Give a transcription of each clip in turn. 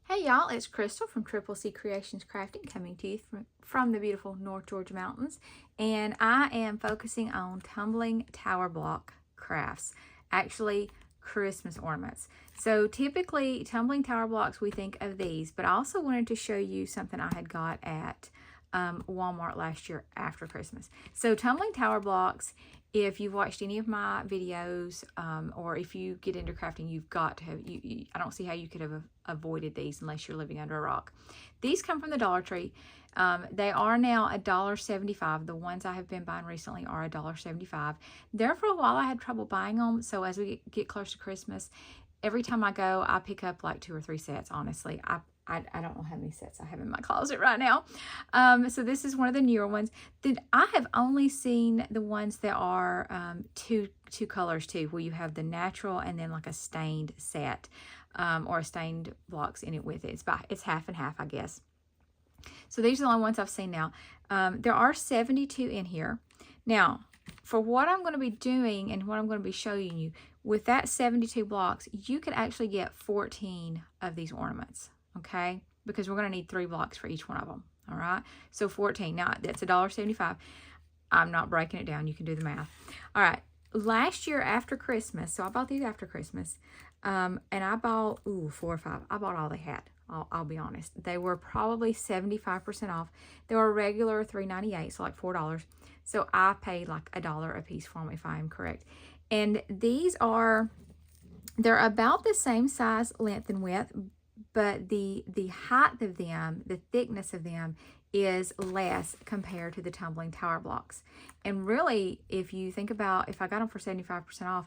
Hey y'all, it's Crystal from Triple C Creations Crafting coming to you from the beautiful North Georgia mountains, and I am focusing on tumbling tower block crafts, actually Christmas ornaments. So typically tumbling tower blocks, we think of these, but I also wanted to show you something I had got at Walmart last year after Christmas. So tumbling tower blocks, if you've watched any of my videos, or if you get into crafting, you've got to have, I don't see how you could have avoided these unless you're living under a rock. These come from the Dollar Tree. They are now $1.75. The ones I have been buying recently are $1.75. There for a while I had trouble buying them, so as we get close to Christmas, every time I go, I pick up like 2 or 3 sets, honestly. I don't know how many sets I have in my closet right now. So this is one of the newer ones. Then I have only seen the ones that are two colors too, where you have the natural and then like a stained set, or a stained blocks in it with it. It's half and half, I guess. So these are the only ones I've seen now. There are 72 in here. Now, for what I'm going to be doing and what I'm going to be showing you, with that 72 blocks, you can actually get 14 of these ornaments, okay? Because we're going to need 3 blocks for each one of them, all right? So 14. Now, that's $1.75. I'm not breaking it down. You can do the math. All right. Last year after Christmas, so I bought these after Christmas, and I bought, 4 or 5. I bought all they had. I'll be honest. They were probably 75% off. They were regular $3.98, so like $4. So I paid like $1 a piece for them, if I am correct. And these they're about the same size, length, and width, but the height of them, the thickness of them is less compared to the tumbling tower blocks. And really, if you think about, if I got them for 75% off,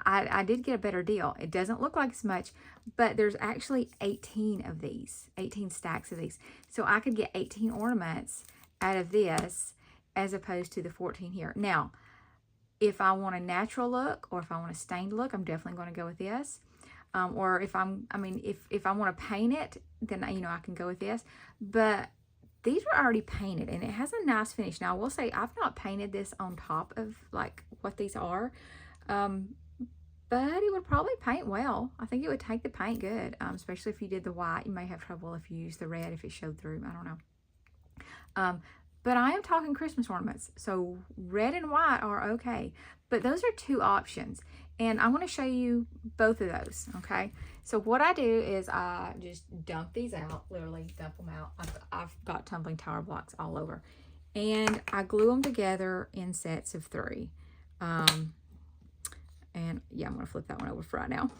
I did get a better deal. It doesn't look like as much, but there's actually 18 of these, 18 stacks of these. So I could get 18 ornaments out of this as opposed to the 14 here. Now, if I want a natural look or if I want a stained look, I'm definitely going to go with this. Or if if I want to paint it, then, I can go with this. But these are already painted and it has a nice finish. Now, I will say I've not painted this on top of like what these are. But it would probably paint well. I think it would take the paint good, especially if you did the white. You may have trouble if you use the red, if it showed through. I don't know. But I am talking Christmas ornaments, so red and white are okay. But those are 2 options, and I want to show you both of those, okay? So what I do is I just dump these out, literally dump them out. I've got tumbling tower blocks all over, and I glue them together in sets of 3. And yeah, I'm going to flip that one over for right now.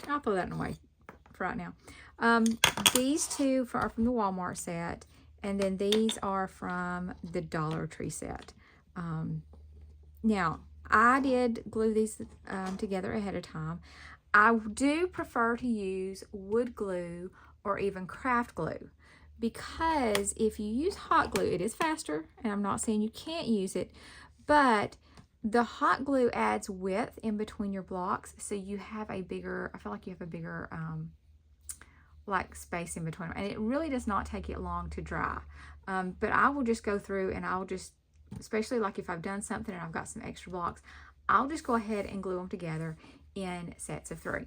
I'll throw that away for right now. These 2 are from the Walmart set. And then these are from the Dollar Tree set. Now, I did glue these together ahead of time. I do prefer to use wood glue or even craft glue, because if you use hot glue, it is faster, and I'm not saying you can't use it, but the hot glue adds width in between your blocks, so you have a bigger, I feel like you have a bigger like space in between them, and it really does not take it long to dry. But I will just go through and I'll just, especially like if I've done something and I've got some extra blocks, I'll just go ahead and glue them together in sets of 3.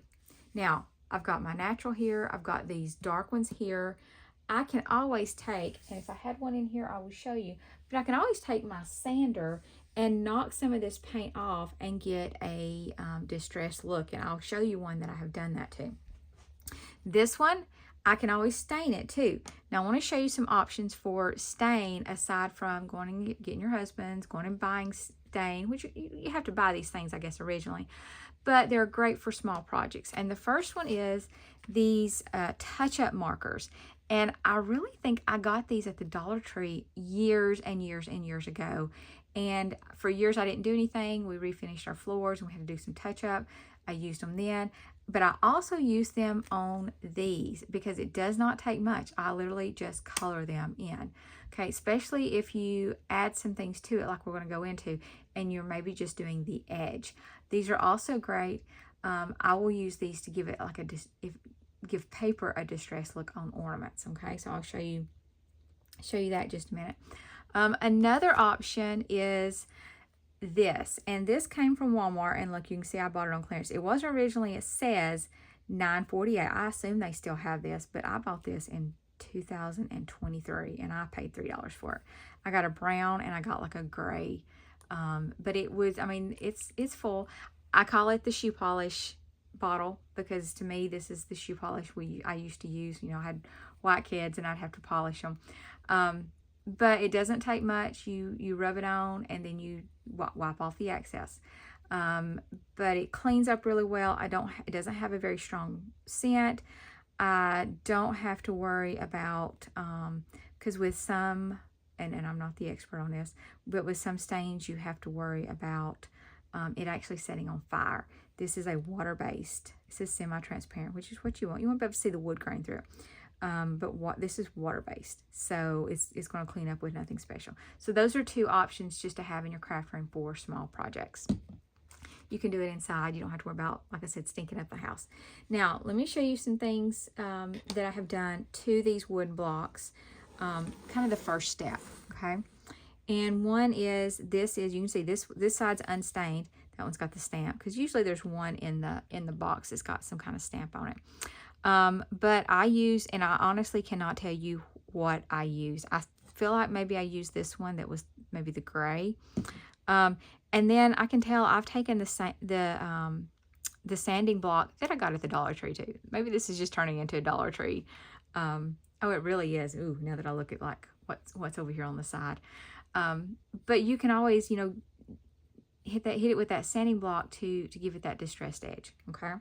Now, I've got my natural here, I've got these dark ones here. I can always take, and if I had one in here I will show you, but I can always take my sander and knock some of this paint off and get a distressed look, and I'll show you one that I have done that to. This one, I can always stain it too. Now, I want to show you some options for stain aside from going and getting your husband's, going and buying stain, which you have to buy these things, I guess, originally. But they're great for small projects. And the first one is these touch-up markers. And I really think I got these at the Dollar Tree years and years and years ago. And for years, I didn't do anything. We refinished our floors and we had to do some touch-up. I used them then. But I also use them on these because it does not take much. I literally just color them in. Okay, especially if you add some things to it like we're going to go into and you're maybe just doing the edge. These are also great. I will use these to give it like give paper a distressed look on ornaments. Okay, so I'll show you that in just a minute. Another option is this, and this came from Walmart, and look, you can see I bought it on clearance. It wasn't originally, it says $9.48. I assume they still have this, but I bought this in 2023 and I paid $3 for it. I got a brown and I got like a gray. But it was, I mean, it's full. I call it the shoe polish bottle because to me this is the shoe polish I used to use. You know, I had white kids and I'd have to polish them. But it doesn't take much. You rub it on and then you wipe off the excess. But it cleans up really well. It doesn't have a very strong scent. I don't have to worry about, because with some, and I'm not the expert on this, but with some stains you have to worry about it actually setting on fire. This is a water-based. This is semi-transparent, which is what you want. You want to be able to see the wood grain through it. But this is water-based, so it's going to clean up with nothing special. So those are two options just to have in your craft room for small projects. You can do it inside. You don't have to worry about, like I said, stinking up the house. Now, let me show you some things that I have done to these wood blocks. Kind of the first step, okay? And one is, you can see this side's unstained. That one's got the stamp, because usually there's one in the box that's got some kind of stamp on it. But I use, and I honestly cannot tell you what I use. I feel like maybe I used this one that was maybe the gray. And then I can tell I've taken the sanding block that I got at the Dollar Tree too. Maybe this is just turning into a Dollar Tree. Oh, it really is. Ooh, now that I look at like what's over here on the side. But you can always, you know, hit it with that sanding block to give it that distressed edge. Okay.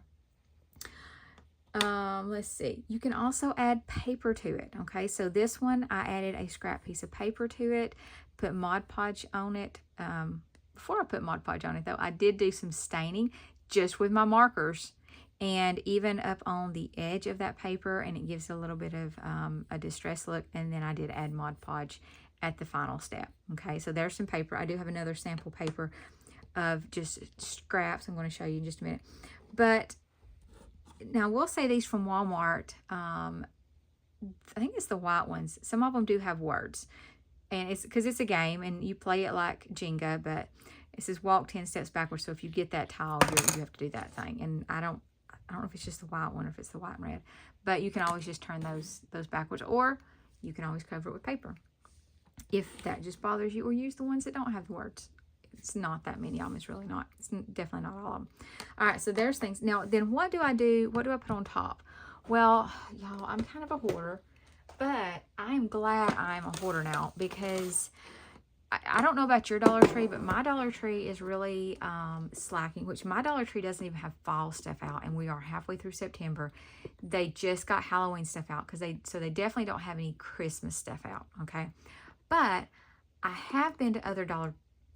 Let's see. You can also add paper to it. Okay, so this one I added a scrap piece of paper to it, put Mod Podge on it. Before I put Mod Podge on it though, I did do some staining just with my markers and even up on the edge of that paper, and it gives a little bit of a distressed look. And then I did add Mod Podge at the final step. Okay, so there's some paper. I do have another sample paper of just scraps I'm going to show you in just a minute. But now we'll say these from Walmart. I think it's the white ones. Some of them do have words, and it's because it's a game and you play it like Jenga, but it says walk 10 steps backwards. So if you get that tile, you have to do that thing. And I don't know if it's just the white one or if it's the white and red, but you can always just turn those backwards, or you can always cover it with paper if that just bothers you, or use the ones that don't have the words. It's not that many of them. It's really not. It's definitely not all of them. All right, so there's things. Now, then what do I do? What do I put on top? Well, y'all, I'm kind of a hoarder, but I'm glad I'm a hoarder now, because I don't know about your Dollar Tree, but my Dollar Tree is really slacking, which my Dollar Tree doesn't even have fall stuff out, and we are halfway through September. They just got Halloween stuff out, so they definitely don't have any Christmas stuff out, okay? But I have been to other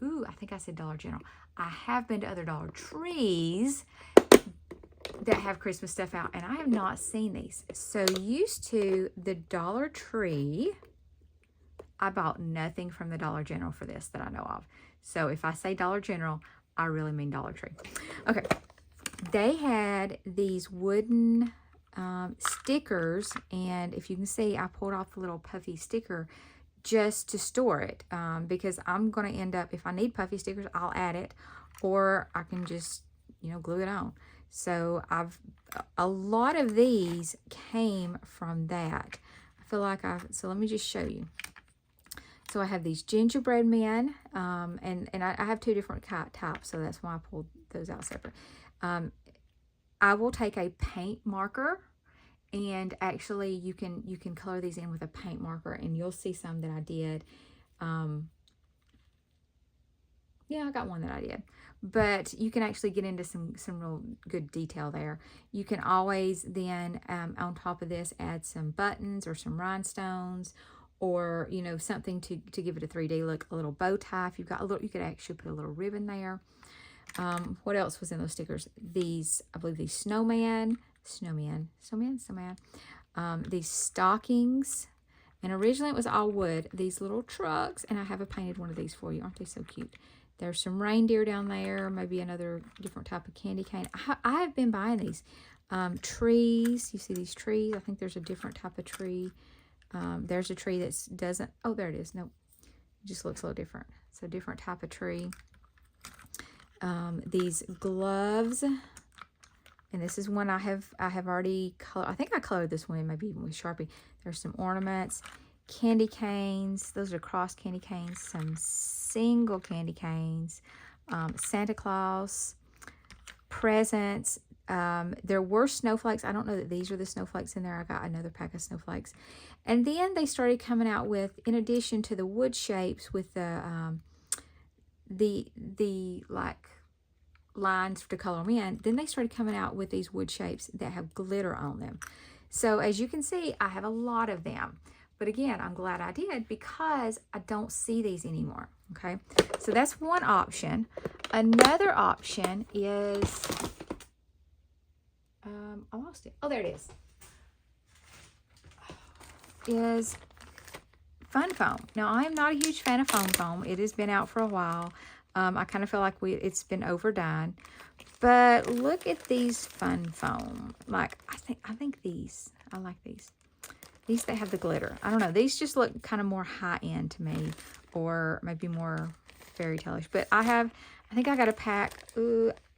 I think I said Dollar General. I have been to other Dollar Trees that have Christmas stuff out, and I have not seen these. So used to the Dollar Tree, I bought nothing from the Dollar General for this that I know of. So if I say Dollar General, I really mean Dollar Tree. Okay. They had these wooden stickers, and if you can see, I pulled off the little puffy sticker just to store it, because I'm going to end up, if I need puffy stickers, I'll add it, or I can just, you know, glue it on. So a lot of these came from that. I feel like so let me just show you. So I have these gingerbread men, and I have two different types, so that's why I pulled those out separate. I will take a paint marker, and actually you can color these in with a paint marker, and you'll see some that I did. Yeah, I got one that I did, but you can actually get into some real good detail there. You can always then on top of this add some buttons or some rhinestones, or you know, something to give it a 3D look. A little bow tie if you've got a little. You could actually put a little ribbon there. What else was in those stickers? These, I believe, these snowman, these stockings, and originally it was all wood. These little trucks, and I have a painted one of these for you. Aren't they so cute? There's some reindeer down there, maybe another different type of candy cane. I have been buying these. Trees, you see these trees? I think there's a different type of tree. There's a tree that doesn't, oh, there it is. Nope, it just looks a little different. It's a different type of tree. These gloves, And this is one I have already colored. I think I colored this one maybe even with Sharpie. There's some ornaments, candy canes. Those are cross candy canes, some single candy canes, Santa Claus, presents. There were snowflakes. I don't know that these are the snowflakes in there. I got another pack of snowflakes. And then they started coming out with, in addition to the wood shapes with the like lines to color them in, then they started coming out with these wood shapes that have glitter on them. So as you can see, I have a lot of them. But again, I'm glad I did because I don't see these anymore. Okay, so that's one option. Another option is, I lost it. Oh, there it is fun foam. Now, I am not a huge fan of foam. It has been out for a while. I kind of feel like it's been overdone. But look at these fun foam. Like, I think these, I like these. These that have the glitter. I don't know. These just look kind of more high-end to me, or maybe more fairy tale-ish. But I think I got a pack,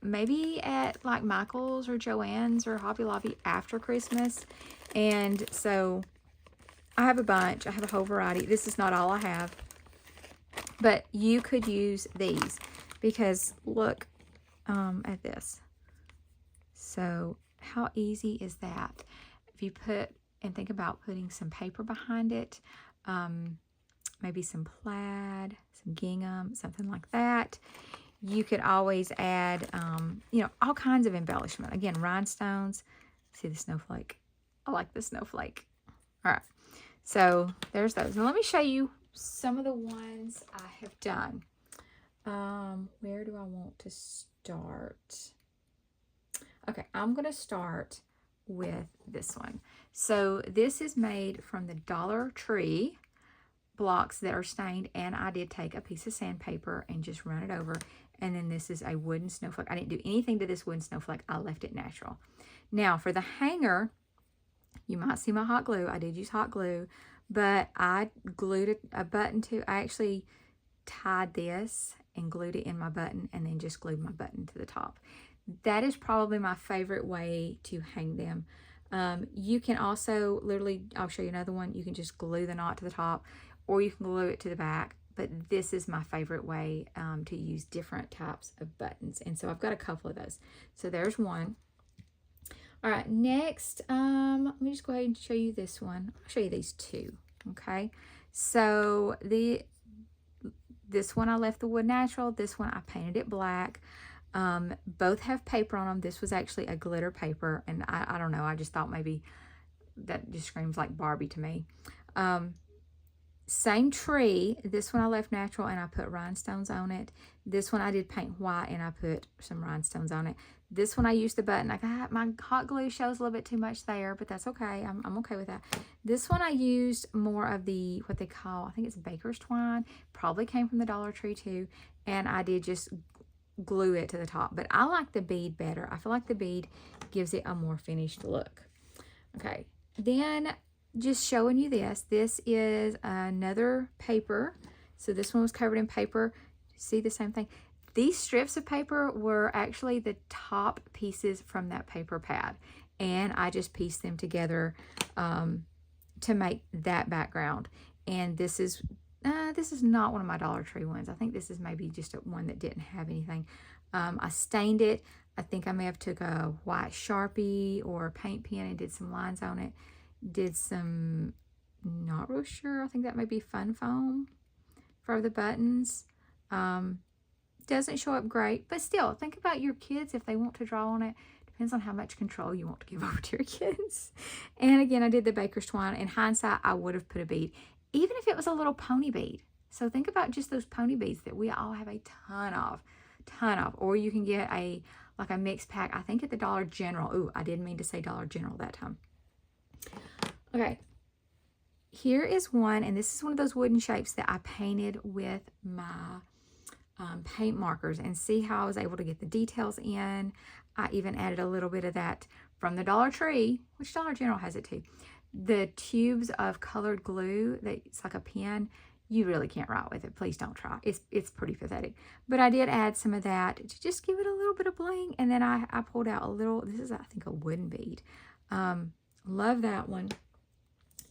maybe at like Michael's or Joann's or Hobby Lobby after Christmas. And so I have a bunch. I have a whole variety. This is not all I have. But you could use these because look at this. So how easy is that? If you put and think about putting some paper behind it, maybe some plaid, some gingham, something like that. You could always add, you know, all kinds of embellishment. Again, rhinestones. See the snowflake. I like the snowflake. All right. So there's those. Now let me show you some of the ones I have done. Where do I want to start? Okay, I'm going to start with this one. So this is made from the Dollar Tree blocks that are stained, and I did take a piece of sandpaper and just run it over. And then this is a wooden snowflake. I didn't do anything to this wooden snowflake. I left it natural. Now for the hanger, you might see my hot glue. I did use hot glue, but I glued a button to, I actually tied this and glued it in my button and then just glued my button to the top. That is probably my favorite way to hang them. You can also literally, I'll show you another one. You can just glue the knot to the top, or you can glue it to the back. But this is my favorite way to use different types of buttons. And so I've got a couple of those. So there's one. All right, next, let me just go ahead and show you this one. I'll show you these two, okay? So this one I left the wood natural. This one I painted it black. Both have paper on them. This was actually a glitter paper, and I don't know. I just thought maybe that just screams like Barbie to me. Same tree. This one I left natural and I put rhinestones on it. This one I did paint white and I put some rhinestones on it. This one I used the button. I got my hot glue shows a little bit too much there, but that's okay. I'm okay with that. This one I used more of the, what they call, I think it's baker's twine. Probably came from the Dollar Tree too. And I did just glue it to the top. But I like the bead better. I feel like the bead gives it a more finished look. Okay. Then just showing you this. This is another paper. So this one was covered in paper. See the same thing? These strips of paper were actually the top pieces from that paper pad. And I just pieced them together to make that background. And this is not one of my Dollar Tree ones. I think this is maybe just one that didn't have anything. I stained it. I think I may have took a white Sharpie or a paint pen and did some lines on it. Did some, not real sure, I think that might be fun foam for the buttons. Doesn't show up great, but still, think about your kids if they want to draw on it. Depends on how much control you want to give over to your kids. And again, I did the baker's twine. In hindsight, I would have put a bead, even if it was a little pony bead. So think about just those pony beads that we all have a ton of. Or you can get like a mixed pack, I think at the Dollar General. Ooh, I didn't mean to say Dollar General that time. Okay, here is one, and this is one of those wooden shapes that I painted with my paint markers, and see how I was able to get the details in. I even added a little bit of that from the Dollar Tree, which Dollar General has it too. The tubes of colored glue, that's like a pen, you really can't write with it. Please don't try. It's pretty pathetic. But I did add some of that to just give it a little bit of bling. And then I pulled out a little, this is, I think, a wooden bead. Love that one.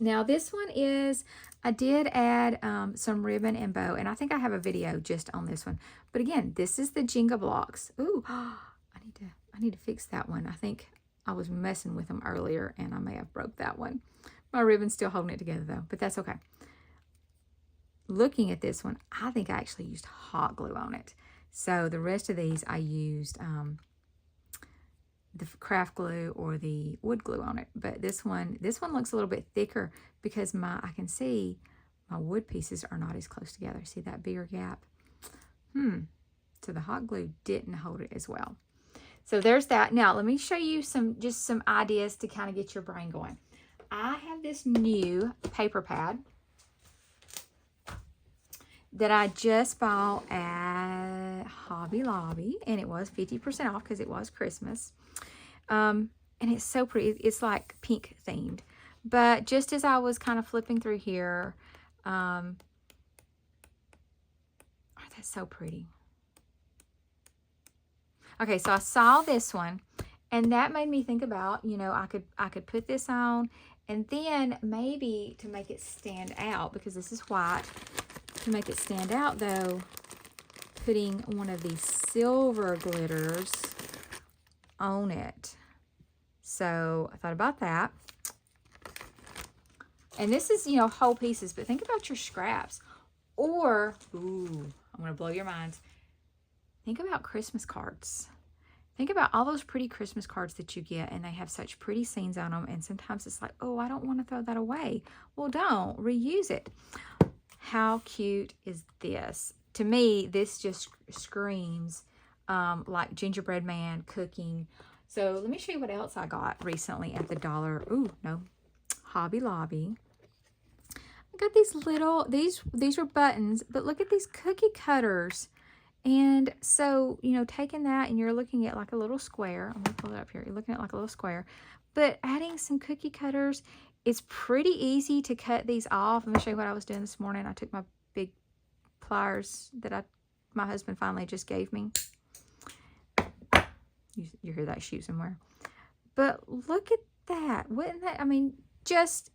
Now this one is, I did add some ribbon and bow, and I think I have a video just on this one. But again, this is the Jenga blocks. Ooh, I need to fix that one. I think I was messing with them earlier and I may have broke that one. My ribbon's still holding it together though, but that's okay. Looking at this one, I think I actually used hot glue on it. So the rest of these I used the craft glue or the wood glue on it. But this one looks a little bit thicker because I can see my wood pieces are not as close together. See that bigger gap? So the hot glue didn't hold it as well. So there's that. Now let me show you just some ideas to kind of get your brain going. I have this new paper pad that I just bought at Hobby Lobby, and it was 50% off because it was Christmas. And it's so pretty. It's like pink themed. But just as I was kind of flipping through here, oh, that's so pretty. Okay, so I saw this one, and that made me think about, you know, I could put this on, and then maybe to make it stand out, because this is white, to make it stand out though, putting one of these silver glitters on it. So I thought about that. And this is, you know, whole pieces, but think about your scraps. Or, ooh, I'm going to blow your minds. Think about Christmas cards. Think about all those pretty Christmas cards that you get, and they have such pretty scenes on them, and sometimes it's like, oh, I don't want to throw that away. Well, don't. Reuse it. How cute is this? To me, this just screams like gingerbread man cooking. So let me show you what else I got recently at the Hobby Lobby. I got these little, these were buttons, but look at these cookie cutters. And so, you know, taking that and you're looking at like a little square. I'm going to pull it up here. You're looking at like a little square. But adding some cookie cutters, it's pretty easy to cut these off. Let me show you what I was doing this morning. I took my big pliers that my husband finally just gave me. You hear that shoot somewhere. But look at that. Wouldn't that, I mean, just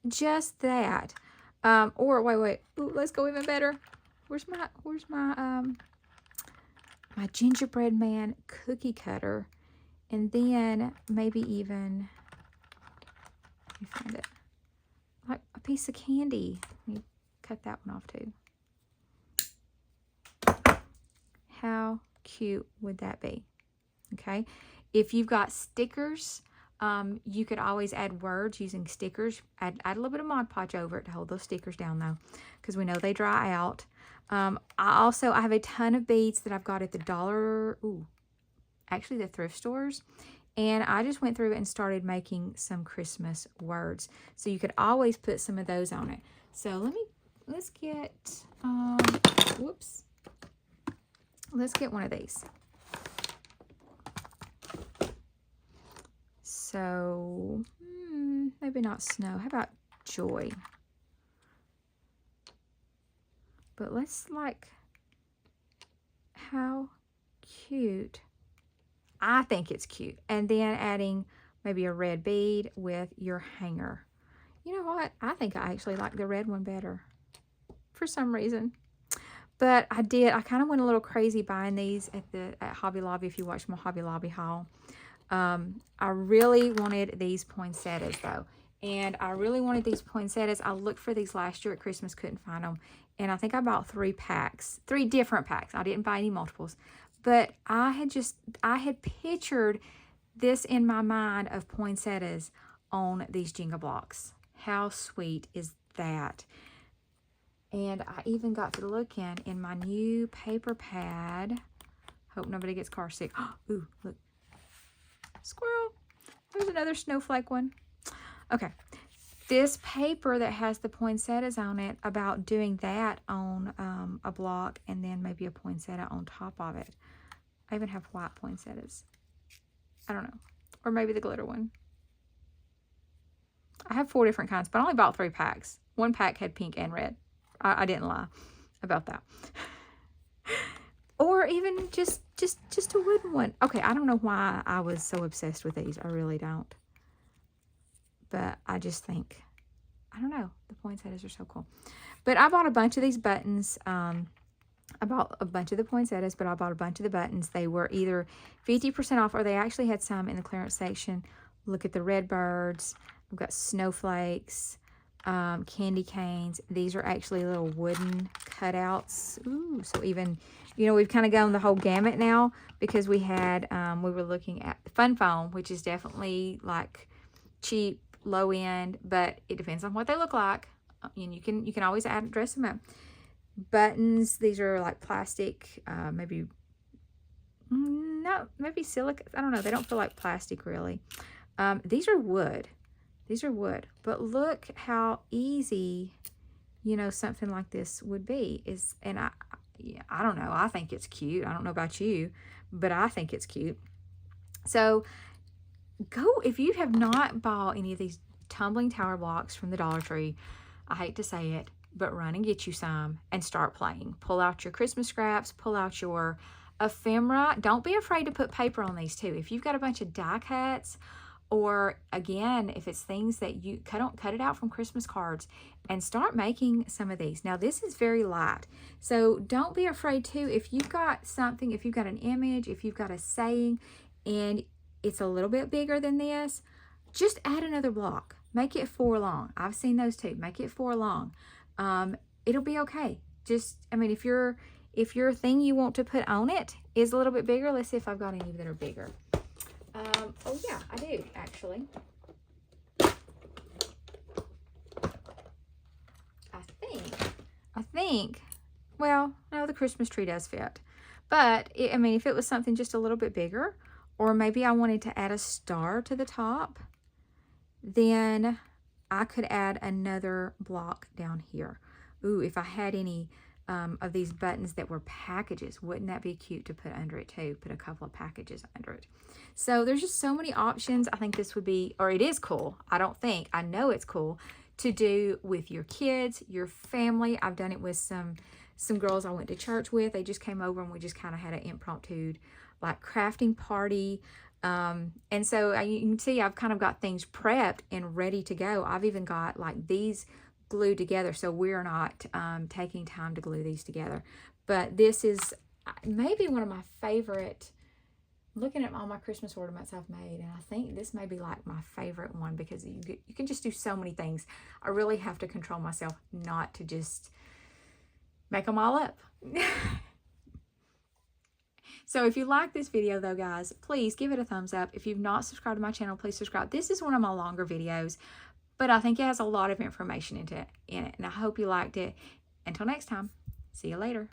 that. Or wait. Ooh, let's go even better. Where's my my gingerbread man cookie cutter, and then maybe even, let me find it, like a piece of candy. Let me cut that one off too. How cute would that be? Okay, if you've got stickers, you could always add words using stickers. Add a little bit of Mod Podge over it to hold those stickers down though, because we know they dry out. I have a ton of beads that I've got at the the thrift stores. And I just went through and started making some Christmas words. So you could always put some of those on it. So let's get, let's get one of these. So, maybe not snow. How about joy? But let's how cute. I think it's cute. And then adding maybe a red bead with your hanger. You know what? I think I actually like the red one better for some reason. But I kind of went a little crazy buying these at Hobby Lobby. If you watch my Hobby Lobby haul. I really wanted these poinsettias though. And I really wanted these poinsettias. I looked for these last year at Christmas, couldn't find them. And I think I bought 3 different packs. I didn't buy any multiples. But I had pictured this in my mind of poinsettias on these Jenga blocks. How sweet is that? And I even got to look in my new paper pad. Hope nobody gets car sick. Ooh, look. Squirrel. There's another snowflake one. Okay. This paper that has the poinsettias on it, about doing that on a block and then maybe a poinsettia on top of it. I even have white poinsettias. I don't know. Or maybe the glitter one. I have 4 different kinds, but I only bought 3 packs. 1 pack had pink and red. I didn't lie. about that. Or even just a wooden one. Okay, I don't know why I was so obsessed with these. I really don't. But I just think, I don't know, the poinsettias are so cool. But I bought a bunch of these buttons. I bought a bunch of the poinsettias, but I bought a bunch of the buttons. They were either 50% off, or they actually had some in the clearance section. Look at the red birds. I've got snowflakes, candy canes. These are actually little wooden cutouts. Ooh, so even, you know, we've kind of gone the whole gamut now, because we had, we were looking at Fun Foam, which is definitely like cheap, low end, but it depends on what they look like. And you can always add, dress them up. Buttons, these are like plastic, maybe silica. I don't know. They don't feel like plastic really. These are wood. These are wood. But look how easy, you know, something like this would be. And I don't know. I think it's cute. I don't know about you, but I think it's cute. So go, if you have not bought any of these tumbling tower blocks from the Dollar Tree, I hate to say it, but run and get you some and start playing. Pull out your Christmas scraps, pull out your ephemera. Don't be afraid to put paper on these too. If you've got a bunch of die cuts, or again, if it's things that you cut it out from Christmas cards and start making some of these. Now this is very light, so don't be afraid to, if you've got something, if you've got an image, if you've got a saying and it's a little bit bigger than this, just add another block. Make it 4 long. I've seen those too. Make it 4 long. It'll be okay. Just, I mean, if your thing you want to put on it is a little bit bigger, let's see if I've got any that are bigger. Oh yeah, I do actually. I think, well, no, the Christmas tree does fit. But, I mean, if it was something just a little bit bigger, or maybe I wanted to add a star to the top, then I could add another block down here. Ooh, if I had any of these buttons that were packages, wouldn't that be cute to put under it too? Put a couple of packages under it. So there's just so many options. I think this would be, or it is cool. I know it's cool to do with your kids, your family. I've done it with some girls I went to church with. They just came over and we just kind of had an impromptu like crafting party. And so you can see I've kind of got things prepped and ready to go. I've even got like these glued together, so we're not taking time to glue these together. But this is maybe one of my favorite, looking at all my Christmas ornaments I've made, and I think this may be like my favorite one, because you can just do so many things. I really have to control myself not to just make them all up. So if you like this video though, guys, please give it a thumbs up. If you've not subscribed to my channel, please subscribe. This is one of my longer videos, but I think it has a lot of information in it, and I hope you liked it. Until next time, see you later.